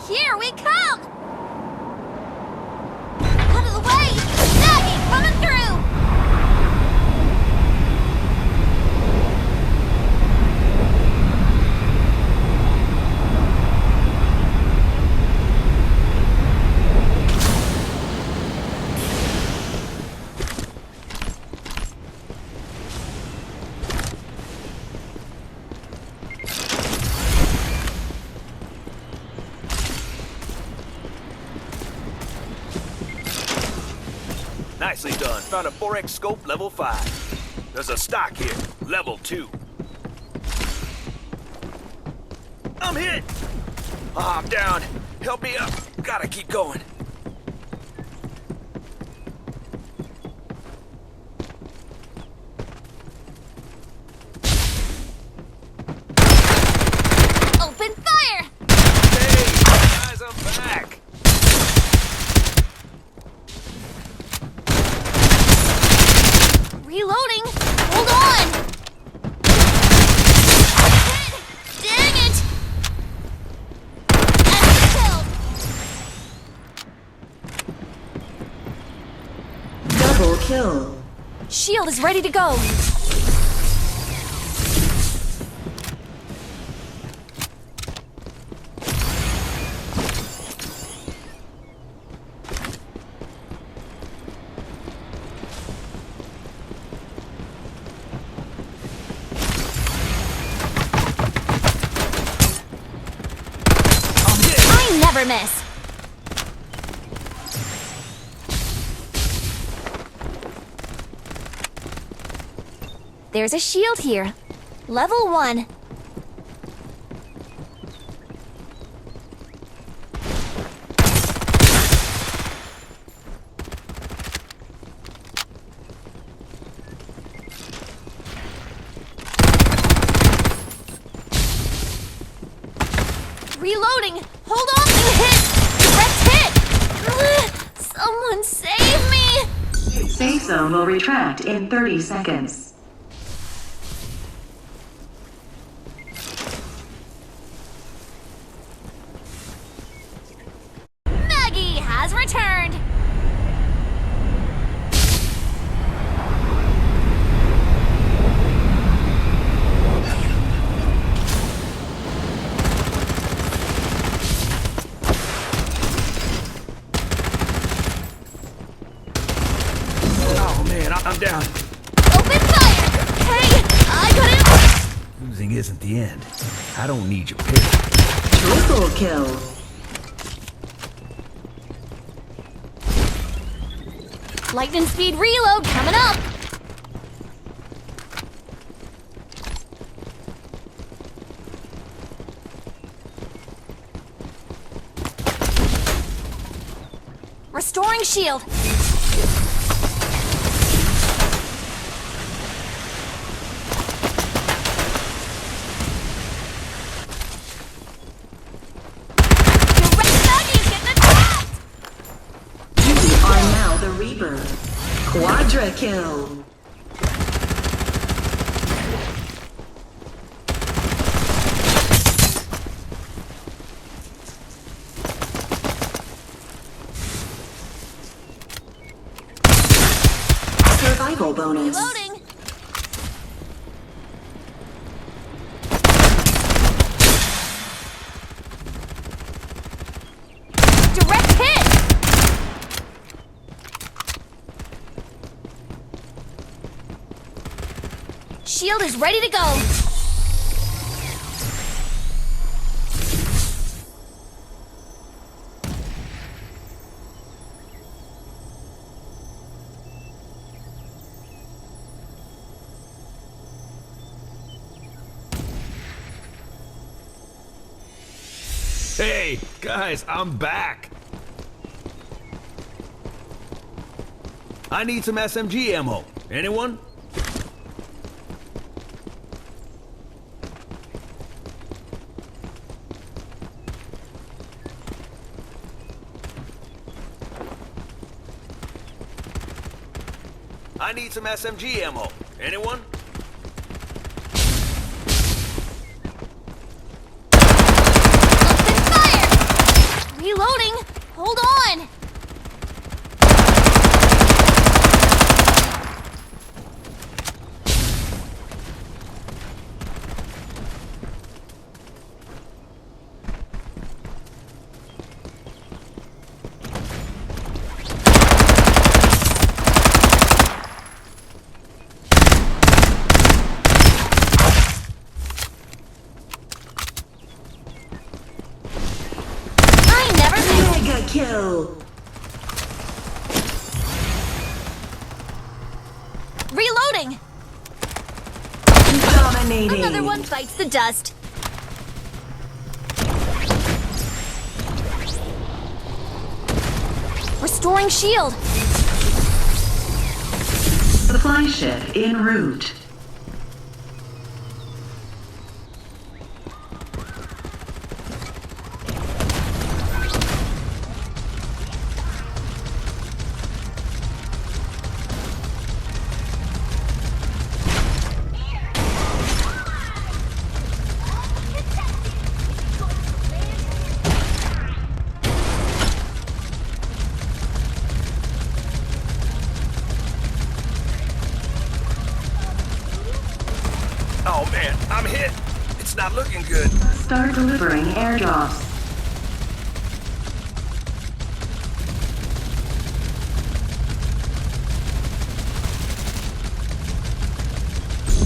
Here we come! Out of the way! Maggie coming through! Nicely done. Found a 4X scope level 5. There's a stock here, level 2. I'm hit! I'm down. Help me up. Gotta keep going. Open fire! Hey, guys, I'm back. Reloading! Hold on! Dang it! Enemy killed! Double kill. Shield is ready to go. I never miss. There's a shield here. Level 1. Reloading! Hold on! Hit! Direct hit! Ugh, someone save me! Safe zone will retract in 30 seconds. Maggie has returned! Oh man, I'm down. Open fire! Hey, I couldn't... Losing isn't the end. I don't need your pity. Triple kill. Lightning speed reload coming up! Restoring shield. Direct Maggie's getting attacked! You are now the Reaper. Quadra kill. Survival bonus. Reloading. Direct hit! Shield is ready to go. Hey, guys, I'm back. I need some SMG ammo. Anyone? I need some SMG ammo. Anyone? Open fire! Reloading! Hold on! Mega kill. Reloading! Dominating. Another one bites the dust. Restoring shield. Supply ship en route. Oh man, I'm hit. It's not looking good. Start delivering airdrops.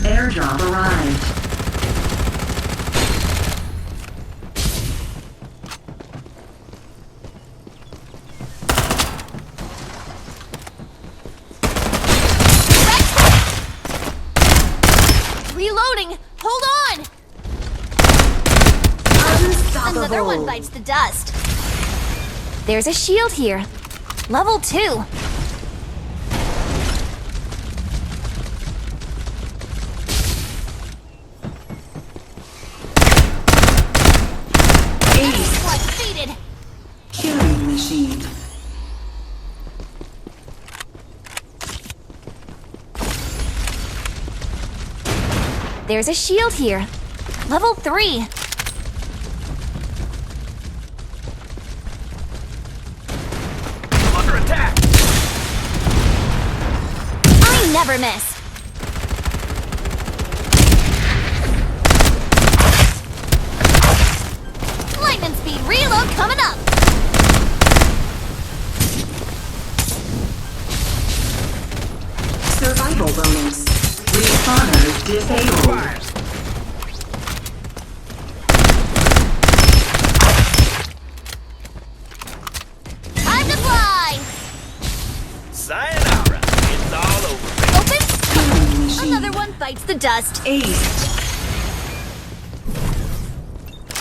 Airdrop arrived. Reloading! Hold on! Unstoppable. Another one bites the dust. There's a shield here. Level 2. Ace. Squad defeated. Killing machine. There's a shield here. Level 3. Under attack. I never miss. Lightning speed reload coming up. Survival bonus. Respawner disabled. Fire. Time to fly. Sayonara. It's all over. Open. Killing machine. Another one bites the dust. Ace.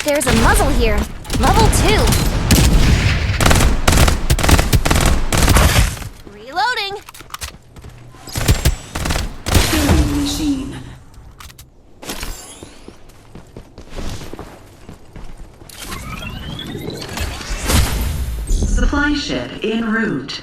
There's a muzzle here. Level 2. Reloading. Killing machine. Supply ship en route.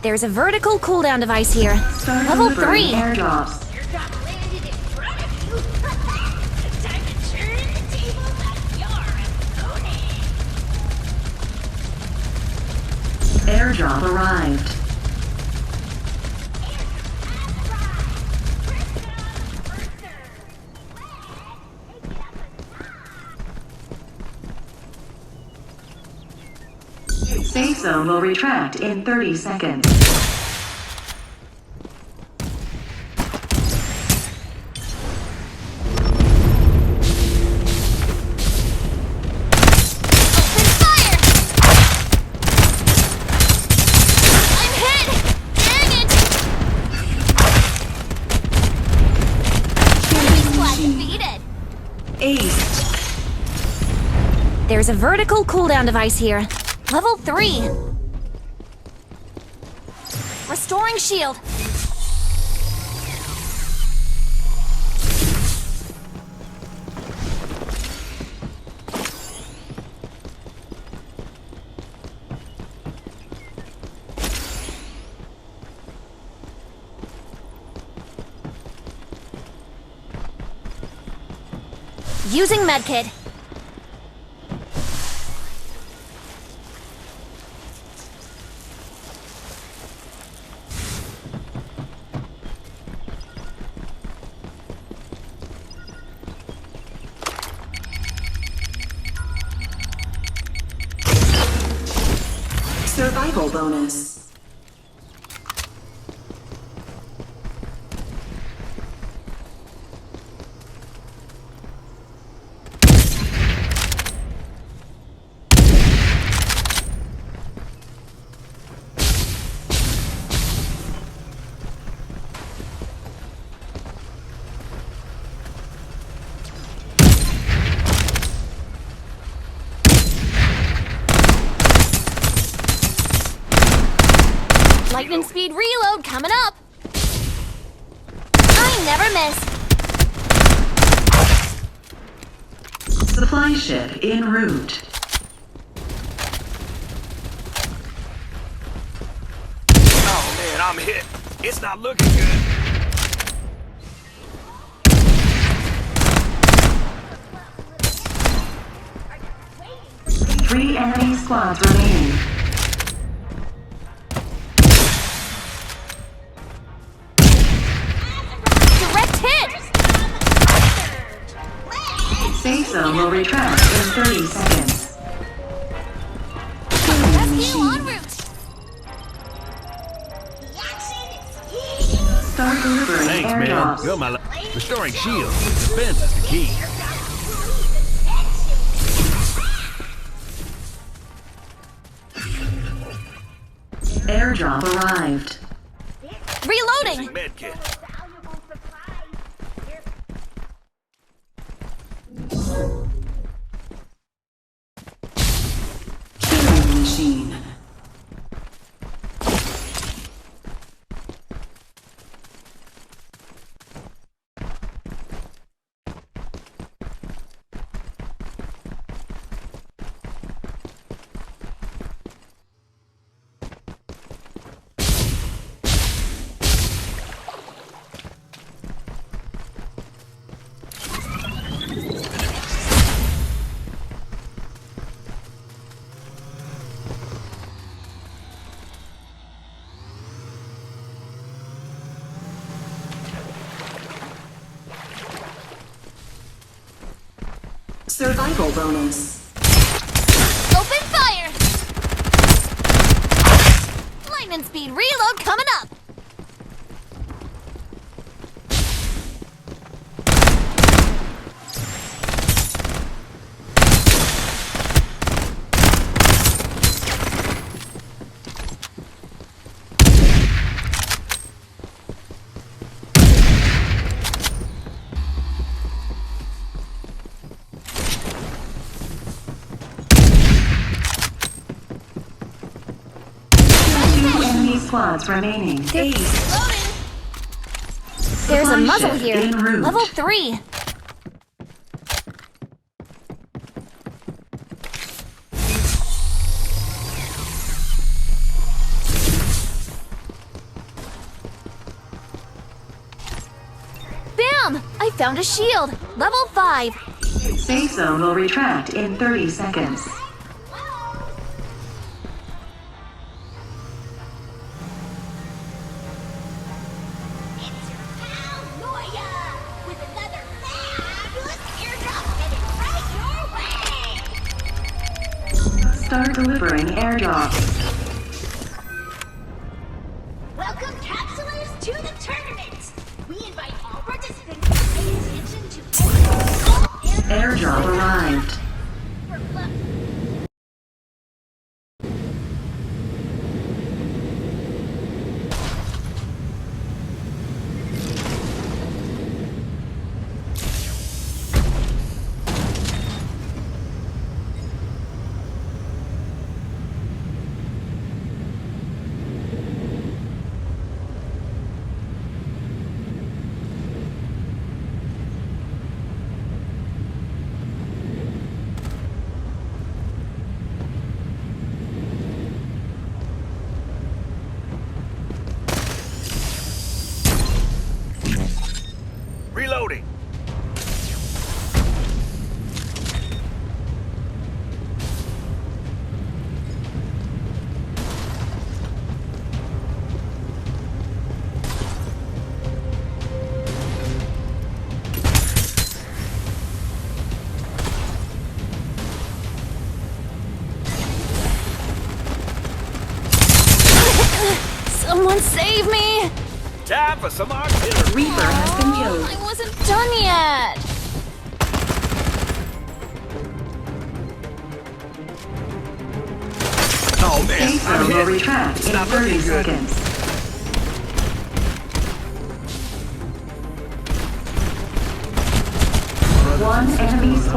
There's a vertical cooldown device here. Start Level delivering 3. airdrops. Airdrop landed in front of you. Time to turn the tables on your opponent. Airdrop arrived. Safe zone will retract in 30 seconds. Open fire! I'm hit! Dang it! Squad defeated. Ace. There's a vertical cooldown device here. Level 3. Restoring shield. Using medkit. Survival bonus. Lightning speed reload coming up. I never miss. Supply ship en route. Oh man, I'm hit. It's not looking good. Three enemy squads remaining. Direct hit. Safe zone will retract in 30 seconds. Killing Rescue en machine. route. Start delivering Thanks, man. airdrops. You're my restoring shields. Defense is the key. Airdrop arrived. Reloading. Medkit. Killing machine. Survival bonus. Open fire. Lightning speed reload coming up. Two enemy squads remaining. Ace. Loading. There's a Supply muzzle ship here. en route. Level 3. Bam! I found a shield. Level 5. Safe zone will retract in 30 seconds. It's your pal Noya with another fabulous airdrop headed right your way. Start delivering airdrops. Welcome, capsulers, to the tournament. We invite all participants to pay attention to every Airdrop arrived. for luck. me! Time for some artillery. Reaper has been killed. I wasn't done yet! Oh man, Safe I'm zone will hit. retract It's in not 30 looking good. seconds. One enemy squad.